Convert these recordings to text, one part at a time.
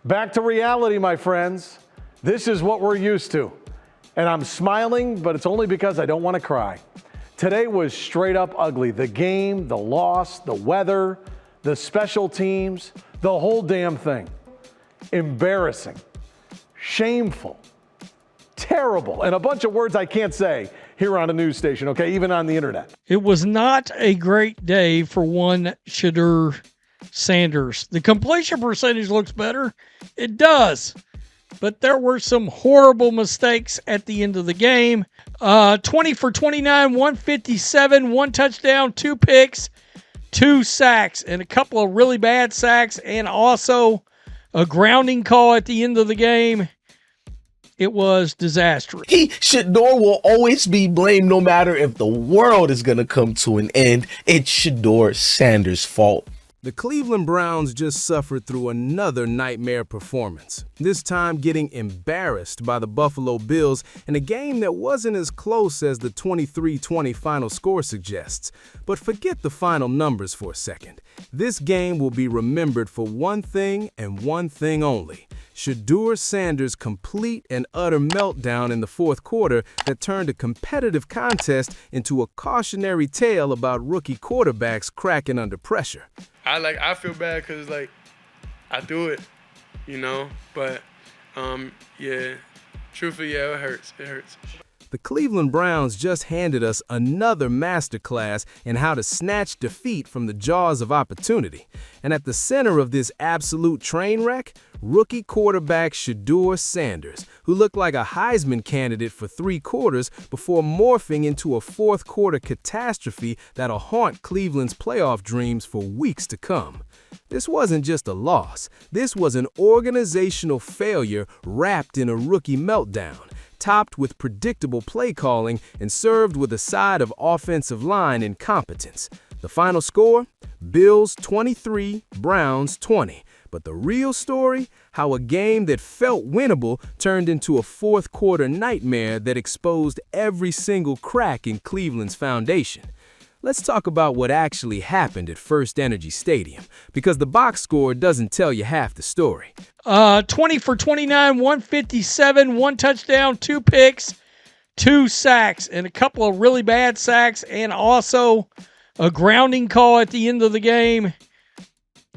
Back to reality, my friends. This is what we're used to. And I'm smiling, but it's only because I don't want to cry. Today was straight up ugly. The game, the loss, the weather, the special teams, the whole damn thing. Embarrassing, shameful, terrible, and a bunch of words I can't say here on a news station, okay, even on the internet. It was not a great day for one Shedeur Sanders. The completion percentage looks better. It does. But there were some horrible mistakes at the end of the game. 20 for 29, 157, 1 touchdown, 2 picks, 2 sacks, and a couple of really bad sacks, and also a grounding call at the end of the game. It was disastrous. Shedeur will always be blamed no matter if the world is going to come to an end. It's Shedeur Sanders' fault. The Cleveland Browns just suffered through another nightmare performance, this time getting embarrassed by the Buffalo Bills in a game that wasn't as close as the 23-20 final score suggests. But forget the final numbers for a second. This game will be remembered for one thing and one thing only: Shedeur Sanders' complete and utter meltdown in the fourth quarter that turned a competitive contest into a cautionary tale about rookie quarterbacks cracking under pressure. I feel bad because I do it, but yeah, truthfully, yeah, it hurts. It hurts. The Cleveland Browns just handed us another masterclass in how to snatch defeat from the jaws of opportunity. And at the center of this absolute train wreck, rookie quarterback Shedeur Sanders, who looked like a Heisman candidate for 3 quarters before morphing into a fourth quarter catastrophe that'll haunt Cleveland's playoff dreams for weeks to come. This wasn't just a loss. This was an organizational failure wrapped in a rookie meltdown, topped with predictable play calling and served with a side of offensive line incompetence. The final score? Bills 23, Browns 20. But the real story? How a game that felt winnable turned into a fourth quarter nightmare that exposed every single crack in Cleveland's foundation. Let's talk about what actually happened at First Energy Stadium, because the box score doesn't tell you half the story. 20 for 29, 157, 1 touchdown, 2 picks, 2 sacks, and a couple of really bad sacks, and also a grounding call at the end of the game.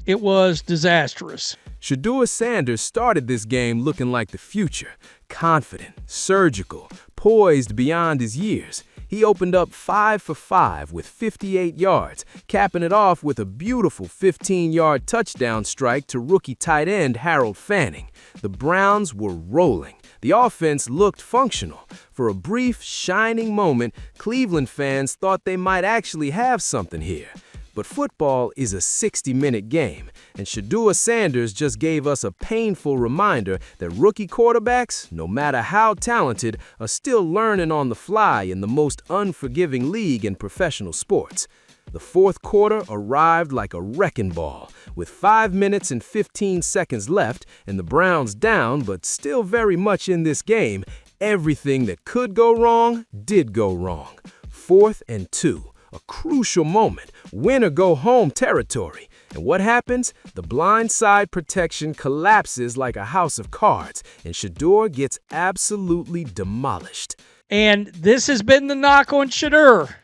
It was disastrous. Shedeur Sanders started this game looking like the future, confident, surgical, poised beyond his years. He opened up 5 for 5 with 58 yards, capping it off with a beautiful 15-yard touchdown strike to rookie tight end Harold Fanning. The Browns were rolling. The offense looked functional. For a brief, shining moment, Cleveland fans thought they might actually have something here. But football is a 60-minute game, and Shedeur Sanders just gave us a painful reminder that rookie quarterbacks, no matter how talented, are still learning on the fly in the most unforgiving league in professional sports. The fourth quarter arrived like a wrecking ball, with 5 minutes and 15 seconds left, and the Browns down, but still very much in this game. Everything that could go wrong did go wrong. 4th and 2. A crucial moment, win or go home territory. And what happens? The blind side protection collapses like a house of cards, and Shedeur gets absolutely demolished. And this has been the knock on Shedeur.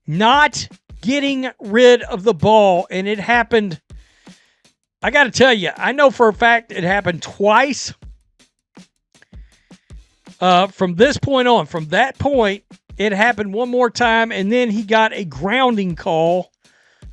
Not getting rid of the ball, and it happened, I got to tell you, I know for a fact it happened twice. From this point on, from that point, it happened one more time, and then he got a grounding call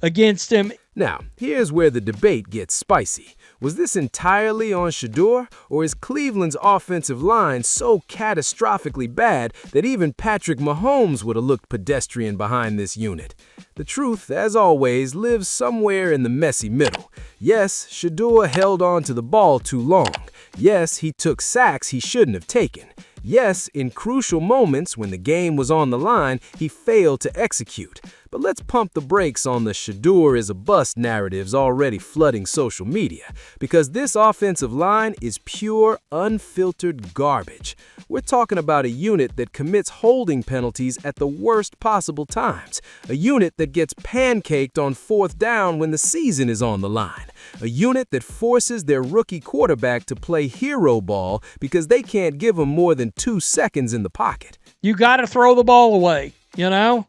against him. Now, here's where the debate gets spicy. Was this entirely on Shedeur, or is Cleveland's offensive line so catastrophically bad that even Patrick Mahomes would have looked pedestrian behind this unit? The truth, as always, lives somewhere in the messy middle. Yes, Shedeur held on to the ball too long. Yes, he took sacks he shouldn't have taken. Yes, in crucial moments when the game was on the line, he failed to execute. But let's pump the brakes on the Shedeur is a bust narratives already flooding social media, because this offensive line is pure, unfiltered garbage. We're talking about a unit that commits holding penalties at the worst possible times, a unit that gets pancaked on 4th down when the season is on the line, a unit that forces their rookie quarterback to play hero ball because they can't give him more than 2 seconds in the pocket. You got to throw the ball away, you know?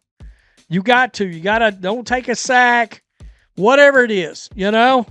You got to. Don't take a sack, whatever it is, you know?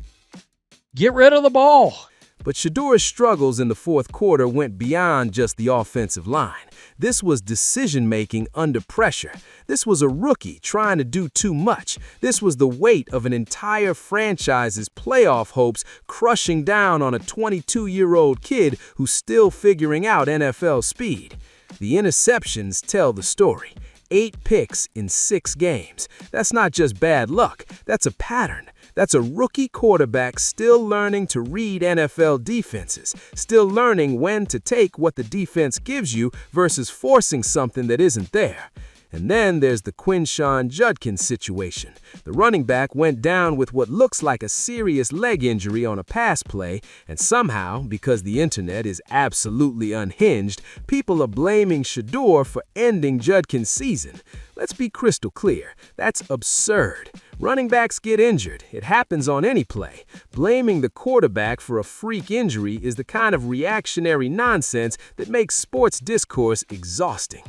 Get rid of the ball. But Shedeur's struggles in the 4th quarter went beyond just the offensive line. This was decision-making under pressure. This was a rookie trying to do too much. This was the weight of an entire franchise's playoff hopes crushing down on a 22-year-old kid who's still figuring out NFL speed. The interceptions tell the story. 8 picks in 6 games. That's not just bad luck. That's a pattern. That's a rookie quarterback still learning to read NFL defenses, still learning when to take what the defense gives you versus forcing something that isn't there. And then there's the Quinshon Judkins situation. The running back went down with what looks like a serious leg injury on a pass play, and somehow, because the internet is absolutely unhinged, people are blaming Shedeur for ending Judkins' season. Let's be crystal clear, that's absurd. Running backs get injured. It happens on any play. Blaming the quarterback for a freak injury is the kind of reactionary nonsense that makes sports discourse exhausting.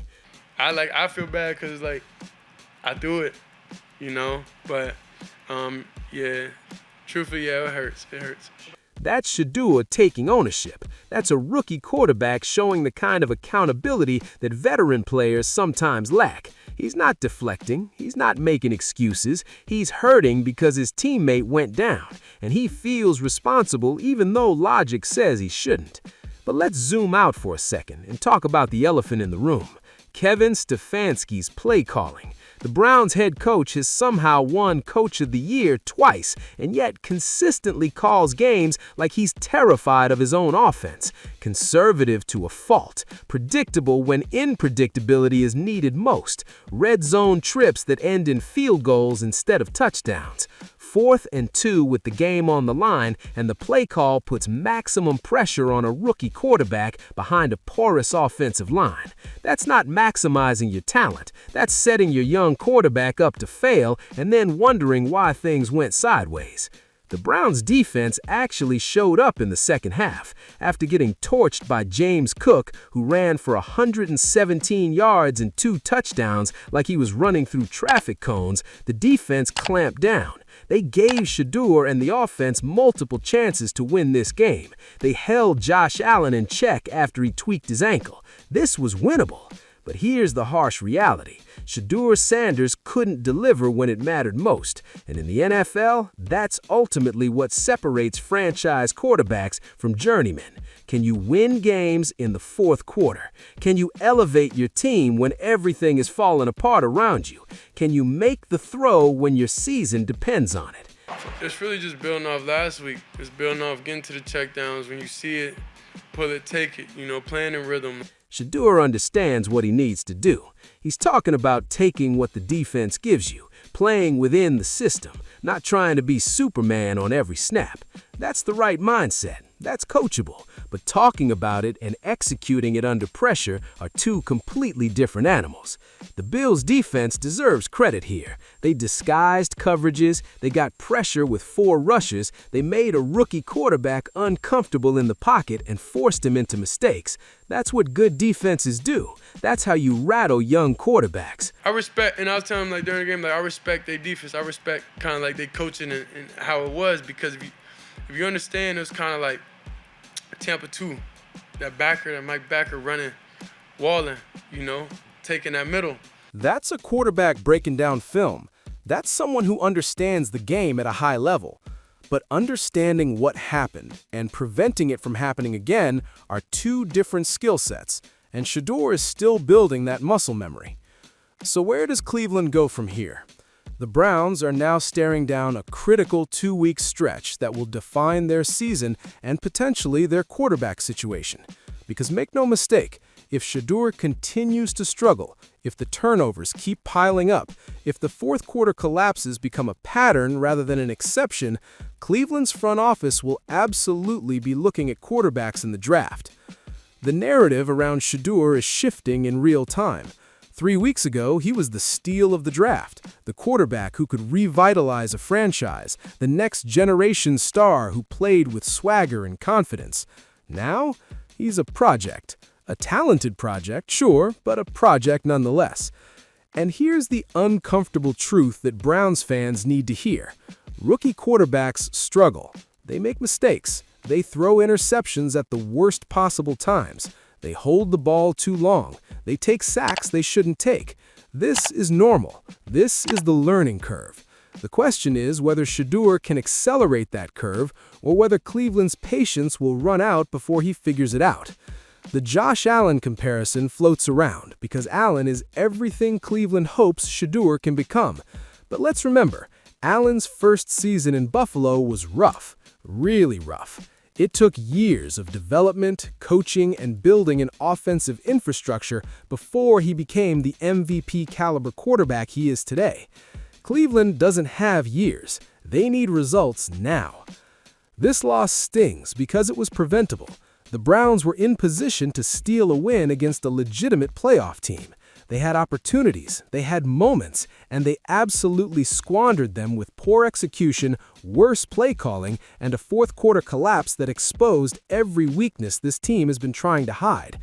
I feel bad because like I do it, you know. But yeah, truthfully, yeah, it hurts. It hurts. That's Shedeur taking ownership. That's a rookie quarterback showing the kind of accountability that veteran players sometimes lack. He's not deflecting. He's not making excuses. He's hurting because his teammate went down, and he feels responsible even though logic says he shouldn't. But let's zoom out for a second and talk about the elephant in the room. Kevin Stefanski's play calling. The Browns head coach has somehow won Coach of the Year twice, and yet consistently calls games like he's terrified of his own offense. Conservative to a fault. Predictable when unpredictability is needed most. Red zone trips that end in field goals instead of touchdowns. 4th and 2 with the game on the line, and the play call puts maximum pressure on a rookie quarterback behind a porous offensive line. That's not maximizing your talent. That's setting your young quarterback up to fail and then wondering why things went sideways. The Browns' defense actually showed up in the second half. After getting torched by James Cook, who ran for 117 yards and 2 touchdowns like he was running through traffic cones, the defense clamped down. They gave Shedeur and the offense multiple chances to win this game. They held Josh Allen in check after he tweaked his ankle. This was winnable. But here's the harsh reality. Shedeur Sanders couldn't deliver when it mattered most. And in the NFL, that's ultimately what separates franchise quarterbacks from journeymen. Can you win games in the 4th quarter? Can you elevate your team when everything is falling apart around you? Can you make the throw when your season depends on it? It's really just building off last week. It's building off getting to the checkdowns. When you see it, pull it, take it, you know, playing in rhythm. Shedeur understands what he needs to do. He's talking about taking what the defense gives you, playing within the system, not trying to be Superman on every snap. That's the right mindset. That's coachable. But talking about it and executing it under pressure are 2 completely different animals. The Bills' defense deserves credit here. They disguised coverages, they got pressure with 4 rushes, they made a rookie quarterback uncomfortable in the pocket and forced him into mistakes. That's what good defenses do. That's how you rattle young quarterbacks. I respect, and I was telling them like during the game, like I respect their defense. I respect kind of like their coaching and how it was, because if you understand, it was kind of like Tampa 2, that Mike Backer running, walling, you know, taking that middle. That's a quarterback breaking down film. That's someone who understands the game at a high level. But understanding what happened and preventing it from happening again are 2 different skill sets, and Shedeur is still building that muscle memory. So where does Cleveland go from here? The Browns are now staring down a critical 2-week stretch that will define their season and potentially their quarterback situation. Because make no mistake, If Shedeur continues to struggle, if the turnovers keep piling up, if the fourth quarter collapses become a pattern rather than an exception, Cleveland's front office will absolutely be looking at quarterbacks in the draft. The narrative around Shedeur is shifting in real time. 3 weeks ago, he was the steal of the draft, the quarterback who could revitalize a franchise, the next generation star who played with swagger and confidence. Now, he's a project. A talented project, sure, but a project nonetheless. And here's the uncomfortable truth that Browns fans need to hear. Rookie quarterbacks struggle. They make mistakes. They throw interceptions at the worst possible times. They hold the ball too long. They take sacks they shouldn't take. This is normal. This is the learning curve. The question is whether Shedeur can accelerate that curve or whether Cleveland's patience will run out before he figures it out. The Josh Allen comparison floats around because Allen is everything Cleveland hopes Shedeur can become. But let's remember, Allen's first season in Buffalo was rough, really rough. It took years of development, coaching, and building an offensive infrastructure before he became the MVP caliber quarterback he is today. Cleveland doesn't have years. They need results now. This loss stings because it was preventable. The Browns were in position to steal a win against a legitimate playoff team. They had opportunities, they had moments, and they absolutely squandered them with poor execution, worse play calling, and a fourth quarter collapse that exposed every weakness this team has been trying to hide.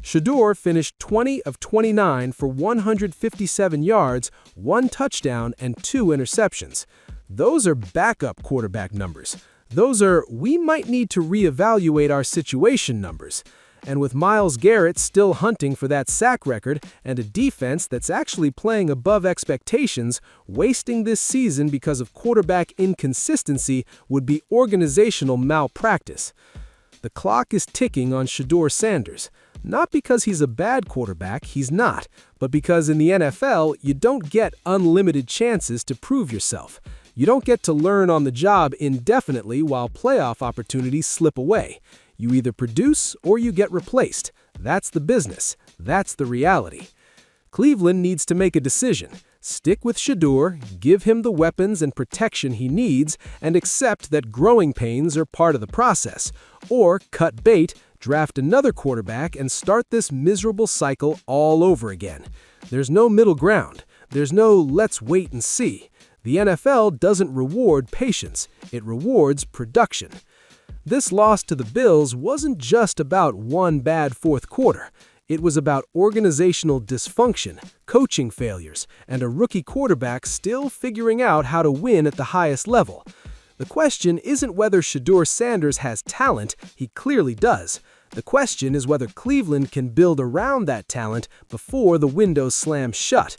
Shedeur finished 20 of 29 for 157 yards, 1 touchdown, and 2 interceptions. Those are backup quarterback numbers. Those are, we might need to reevaluate our situation numbers. And with Myles Garrett still hunting for that sack record and a defense that's actually playing above expectations, wasting this season because of quarterback inconsistency would be organizational malpractice. The clock is ticking on Shedeur Sanders. Not because he's a bad quarterback, he's not, but because in the NFL, you don't get unlimited chances to prove yourself. You don't get to learn on the job indefinitely while playoff opportunities slip away. You either produce or you get replaced. That's the business. That's the reality. Cleveland needs to make a decision. Stick with Shedeur, give him the weapons and protection he needs, and accept that growing pains are part of the process. Or cut bait, draft another quarterback, and start this miserable cycle all over again. There's no middle ground. There's no let's wait and see. The NFL doesn't reward patience. It rewards production. This loss to the Bills wasn't just about one bad fourth quarter. It was about organizational dysfunction, coaching failures, and a rookie quarterback still figuring out how to win at the highest level. The question isn't whether Shedeur Sanders has talent. He clearly does. The question is whether Cleveland can build around that talent before the window slams shut.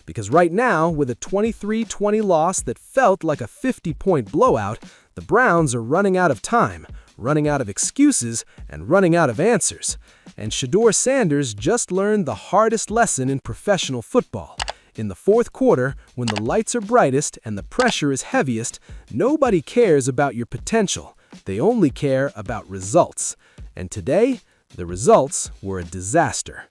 Because right now, with a 23-20 loss that felt like a 50-point blowout, the Browns are running out of time, running out of excuses, and running out of answers. And Shedeur Sanders just learned the hardest lesson in professional football. In the fourth quarter, when the lights are brightest and the pressure is heaviest, nobody cares about your potential. They only care about results. And today, the results were a disaster.